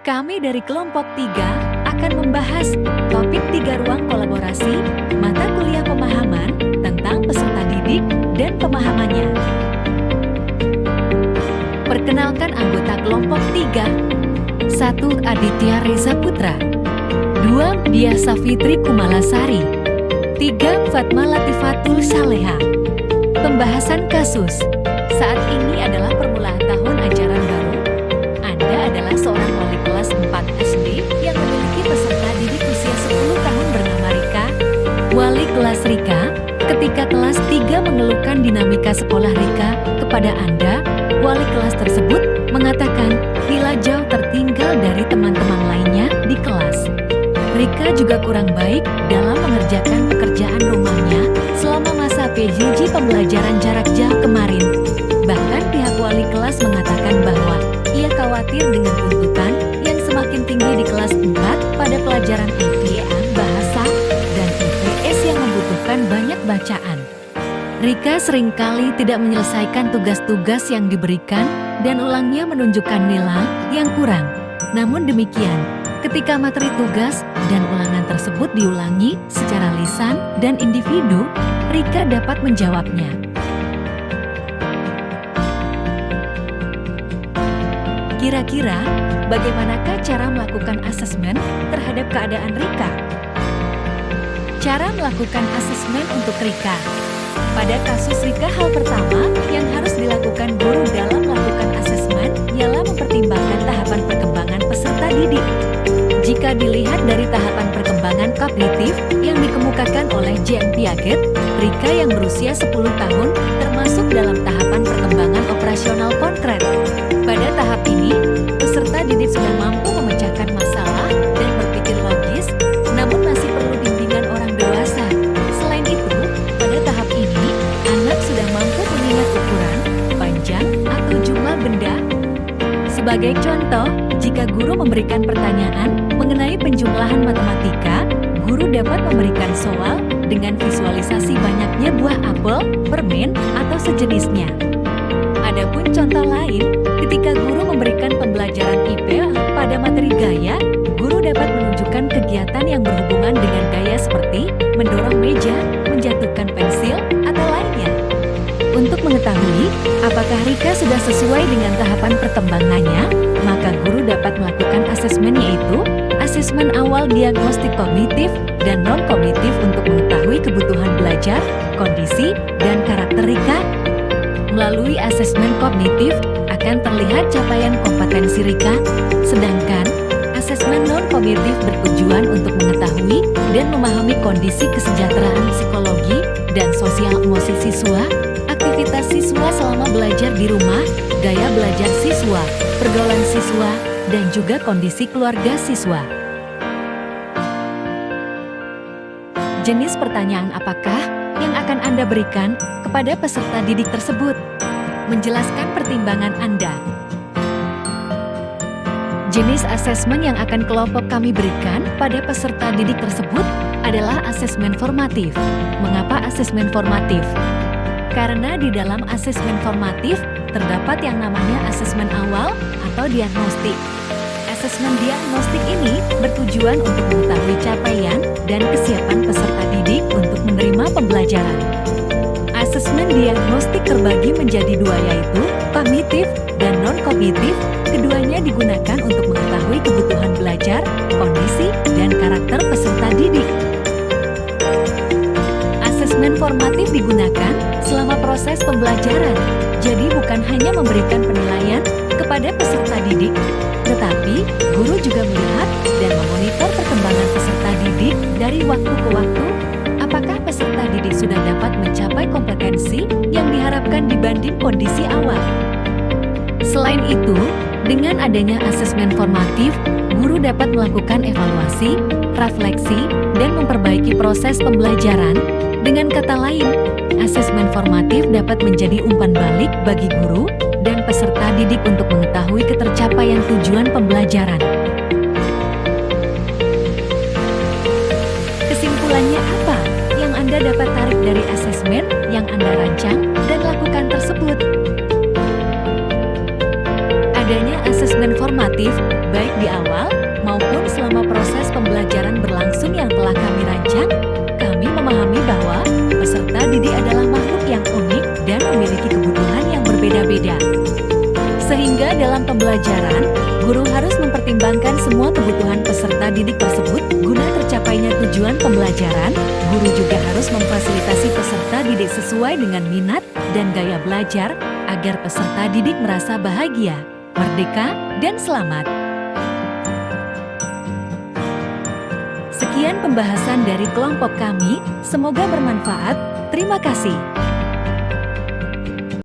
Kami dari kelompok 3 akan membahas topik 3 ruang kolaborasi, mata kuliah pemahaman tentang peserta didik dan pemahamannya. Perkenalkan anggota kelompok 3. 1. Aditya Reza Putra. 2. Dia Safitri Kumalasari. 3. Fatma Latifatul Saleha. Pembahasan kasus. Saat ini adalah permulaan tahun ajaran baru. Anda adalah seorang wali kelas 4 SD yang memiliki peserta didik usia 10 tahun bernama Rika. Wali kelas Rika, ketika kelas 3 mengeluhkan dinamika sekolah Rika kepada Anda, wali kelas tersebut mengatakan bila jauh tertinggal dari teman-teman lainnya di kelas. Rika juga kurang baik dalam mengerjakan pekerjaan rumahnya selama masa PJJ pembelajaran jarak jauh kemarin. Bahkan pihak wali kelas mengatakan bahwa ia khawatir dengan tuntutan yang semakin tinggi di kelas 4 pada pelajaran IPA, bahasa, dan IPS yang membutuhkan banyak bacaan. Rika seringkali tidak menyelesaikan tugas-tugas yang diberikan dan ulangnya menunjukkan nilai yang kurang. Namun demikian, ketika materi tugas dan ulangan tersebut diulangi secara lisan dan individu, Rika dapat menjawabnya. Kira-kira, bagaimanakah cara melakukan asesmen terhadap keadaan Rika? Cara melakukan asesmen untuk Rika. Pada kasus Rika, hal pertama yang harus dilakukan guru dalam melakukan asesmen ialah mempertimbangkan tahapan perkembangan peserta didik. Jika dilihat dari tahapan perkembangan kognitif yang dikemukakan oleh J.M. Piaget, Rika yang berusia 10 tahun termasuk dalam tahapan perkembangan operasional konkret. Pada tahap ini, peserta didik sudah mampu memecahkan masalah dan berpikir logis, namun masih perlu bimbingan orang dewasa. Selain itu, pada tahap ini, anak sudah mampu mengingat ukuran, panjang, atau jumlah benda. Sebagai contoh, jika guru memberikan pertanyaan mengenai penjumlahan matematika, guru dapat memberikan soal dengan visualisasi banyaknya buah apel, permen, atau sejenisnya. Adapun contoh lain, ketika guru memberikan pembelajaran IPA pada materi gaya, guru dapat menunjukkan kegiatan yang berhubungan dengan gaya seperti mendorong meja, menjatuhkan pensil, atau lainnya. Untuk mengetahui apakah Rika sudah sesuai dengan tahapan perkembangannya, maka guru dapat melakukan asesmen, yaitu asesmen awal diagnostik kognitif dan non-kognitif untuk mengetahui kebutuhan belajar, kondisi, dan karakter Rika. Melalui asesmen kognitif akan terlihat capaian kompetensi Rika, sedangkan asesmen non-kognitif bertujuan untuk mengetahui dan memahami kondisi kesejahteraan psikologi dan sosial emosi siswa, aktivitas siswa selama belajar di rumah, gaya belajar siswa, pergaulan siswa, dan juga kondisi keluarga siswa. Jenis pertanyaan apakah yang akan Anda berikan kepada peserta didik tersebut? Menjelaskan pertimbangan Anda. Jenis asesmen yang akan kelompok kami berikan pada peserta didik tersebut adalah asesmen formatif. Mengapa asesmen formatif? Karena di dalam asesmen formatif terdapat yang namanya asesmen awal atau diagnostik. Asesmen diagnostik ini bertujuan untuk mengetahui capaian dan kesiapan peserta didik untuk menerima pembelajaran. Asesmen diagnostik terbagi menjadi dua, yaitu kognitif dan non-kognitif. Keduanya digunakan untuk mengetahui kebutuhan belajar, kondisi, dan karakter peserta didik. Asesmen formatif digunakan selama proses pembelajaran, jadi bukan hanya memberikan penilaian kepada peserta didik, tetapi guru juga melihat dan memonitor perkembangan peserta didik dari waktu ke waktu. Apakah peserta didik sudah dapat mencapai kompetensi yang diharapkan dibanding kondisi awal? Selain itu, dengan adanya asesmen formatif, guru dapat melakukan evaluasi, refleksi, dan memperbaiki proses pembelajaran. Dengan kata lain, asesmen formatif dapat menjadi umpan balik bagi guru dan peserta didik untuk mengetahui ketercapaian tujuan pembelajaran. Kesimpulannya apa yang Anda dapat tarik dari asesmen yang Anda rancang dan lakukan tersebut? Adanya asesmen formatif, baik di awal peserta didik adalah makhluk yang unik dan memiliki kebutuhan yang berbeda-beda. Sehingga dalam pembelajaran, guru harus mempertimbangkan semua kebutuhan peserta didik tersebut guna tercapainya tujuan pembelajaran. Guru juga harus memfasilitasi peserta didik sesuai dengan minat dan gaya belajar agar peserta didik merasa bahagia, merdeka, dan selamat. Sekian pembahasan dari kelompok kami, semoga bermanfaat. Terima kasih.